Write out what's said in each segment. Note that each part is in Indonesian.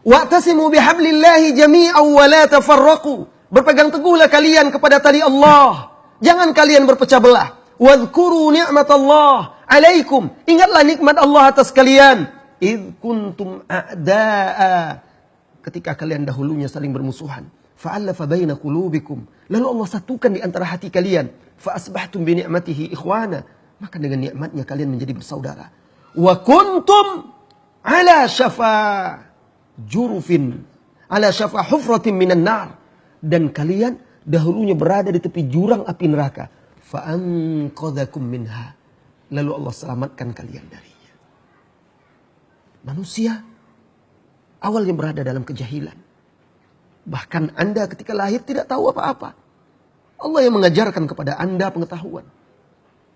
Wa'tasimu bihablillahi jami'an wa la tafarraqu. Berpegang teguhlah kalian kepada tali Allah. Jangan kalian berpecah belah. Wadhkuru ni'matallah alaikum. Ingatlah nikmat Allah atas kalian. Idh kuntum a'da'a. Ketika kalian dahulunya saling bermusuhan. Fa'allafa baina qulubikum. Lalu Allah satukan di antara hati kalian. Fa'asbahtum bi ni'matihi ikhwana. Maka dengan nikmatnya kalian menjadi bersaudara. Wa kuntum ala syafa jurufin. Ala syafa hufratin minan nar. Dan kalian dahulunya berada di tepi jurang api neraka. Fa'anqadhakum minha. Lalu Allah selamatkan kalian darinya. Manusia awalnya berada dalam kejahilan. Bahkan Anda ketika lahir tidak tahu apa-apa. Allah yang mengajarkan kepada Anda pengetahuan.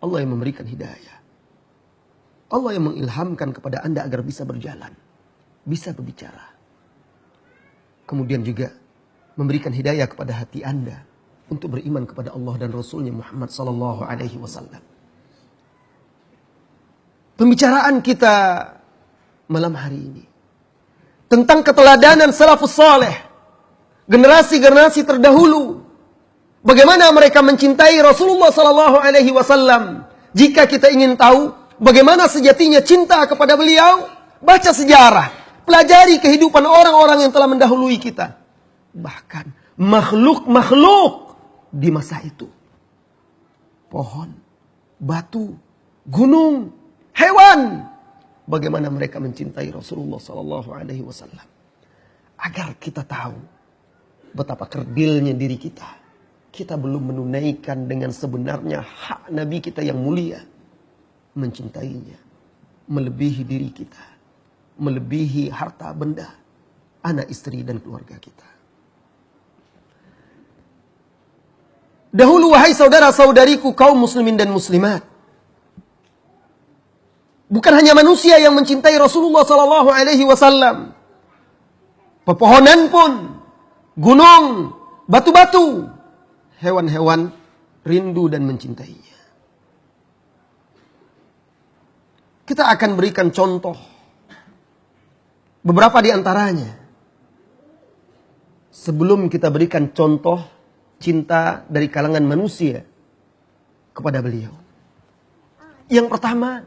Allah yang memberikan hidayah. Allah yang mengilhamkan kepada Anda agar bisa berjalan. Bisa berbicara. Kemudian juga memberikan hidayah kepada hati Anda. Untuk beriman kepada Allah dan Rasulnya Muhammad SAW. Pembicaraan kita malam hari ini. Tentang keteladanan salafus saleh. Generasi-generasi terdahulu. Bagaimana mereka mencintai Rasulullah SAW. Jika kita ingin tahu bagaimana sejatinya cinta kepada beliau, baca sejarah. Pelajari kehidupan orang-orang yang telah mendahului kita. Bahkan makhluk-makhluk di masa itu. Pohon, batu, gunung, hewan. Bagaimana mereka mencintai Rasulullah SAW. Agar kita tahu betapa kerdilnya diri kita. Kita belum menunaikan dengan sebenarnya hak Nabi kita yang mulia. Mencintainya. Melebihi diri kita. Melebihi harta benda. Anak, istri, dan keluarga kita. Dahulu wahai saudara-saudariku kaum muslimin dan muslimat. Bukan hanya manusia yang mencintai Rasulullah SAW. Pepohonan pun, gunung, batu-batu, hewan-hewan rindu dan mencintainya. Kita akan berikan contoh beberapa di antaranya. Sebelum kita berikan contoh cinta dari kalangan manusia kepada beliau. Yang pertama,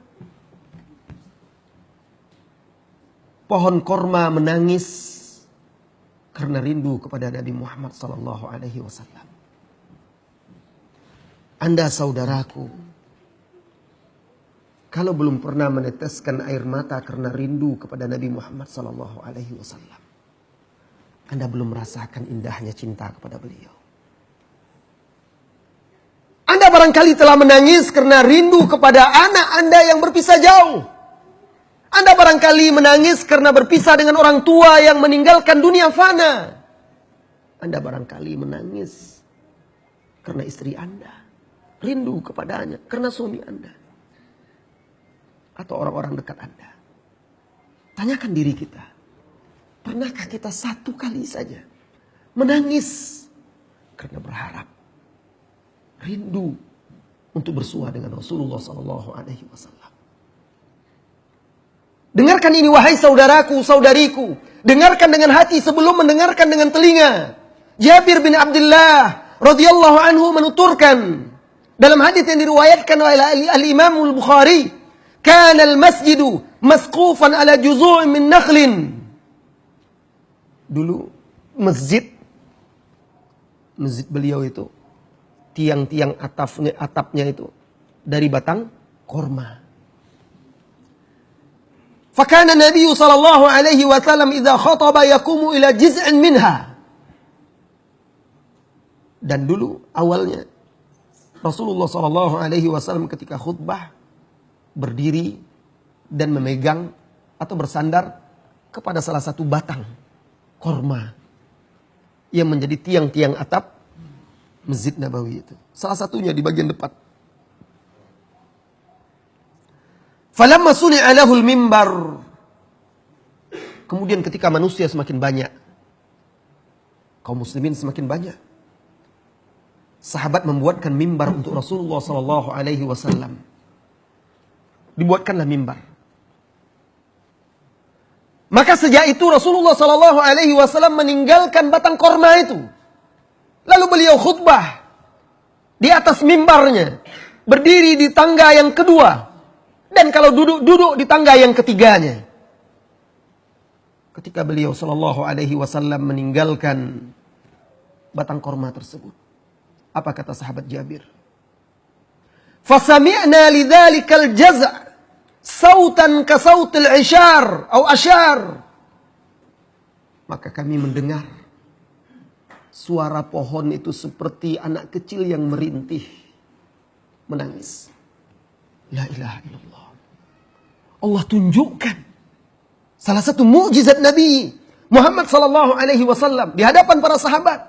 pohon korma menangis karena rindu kepada Nabi Muhammad SAW. Anda saudaraku, kalau belum pernah meneteskan air mata karena rindu kepada Nabi Muhammad SAW, Anda belum merasakan indahnya cinta kepada beliau. Anda barangkali telah menangis karena rindu kepada anak Anda yang berpisah jauh. Anda barangkali menangis karena berpisah dengan orang tua yang meninggalkan dunia fana. Anda barangkali menangis karena istri Anda. Rindu kepadanya karena suami Anda. Atau orang-orang dekat Anda. Tanyakan diri kita. Pernahkah kita satu kali saja menangis karena berharap, rindu untuk bersua dengan Rasulullah SAW? Dengarkan ini wahai saudaraku, saudariku. Dengarkan dengan hati sebelum mendengarkan dengan telinga. Jabir bin Abdullah radhiyallahu anhu menuturkan dalam hadis yang diriwayatkan oleh al-Imam al-Bukhari, "Kana al-masjidu masqufan ala juzu' min nakhlin." Dulu masjid beliau itu tiang-tiang atapnya itu dari batang korma. Fakana Nabi sallallahu alaihi wasallam idza khataba yaqumu ila jiz'in minha. Dan dulu awalnya Rasulullah sallallahu alaihi wasallam ketika khutbah berdiri dan memegang atau bersandar kepada salah satu batang korma yang menjadi tiang-tiang atap Masjid Nabawi itu. Salah satunya di bagian depan. Falamma suni'a lahul mimbar. Kemudian ketika manusia semakin banyak, kaum muslimin semakin banyak, sahabat membuatkan mimbar untuk Rasulullah SAW. Dibuatkanlah mimbar. Maka sejak itu Rasulullah Sallallahu Alaihi Wasallam meninggalkan batang korma itu. Lalu beliau khutbah di atas mimbarnya, berdiri di tangga yang kedua, dan kalau duduk di tangga yang ketiganya. Ketika beliau Sallallahu Alaihi Wasallam meninggalkan batang korma tersebut, apa kata sahabat Jabir? Fasami'na lidzalikal jaz' sautan ka sautil isyar atau asyar. Maka kami mendengar suara pohon itu seperti anak kecil yang merintih, menangis. La ilaha illallah. Allah tunjukkan salah satu mukjizat Nabi Muhammad sallallahu alaihi wasallam di hadapan para sahabat.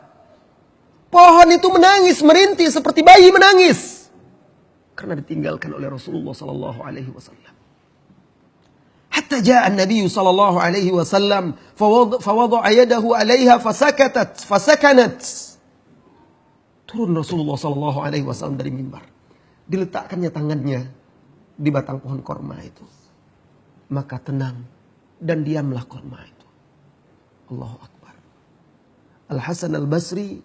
Pohon itu menangis, merintih seperti bayi menangis karena ditinggalkan oleh Rasulullah sallallahu alaihi wasallam. Hatta ja'a an-nabiy sallallahu alaihi wasallam fawada'a yadahu 'alaiha fasakanat. Turun Rasulullah sallallahu alaihi wasallam dari mimbar. Diletakkannya tangannya di batang pohon korma itu. Maka tenang dan diamlah korma itu. Allahu Akbar. Al-Hasan Al-Basri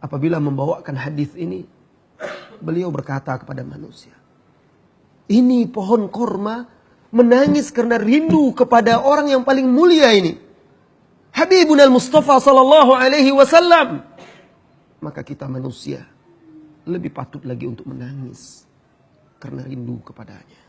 apabila membawakan hadis ini, beliau berkata kepada manusia, ini pohon korma menangis karena rindu kepada orang yang paling mulia ini, Habibun al-Mustafa sallallahu alaihi wasallam. Maka kita manusia lebih patut lagi untuk menangis karena rindu kepadanya.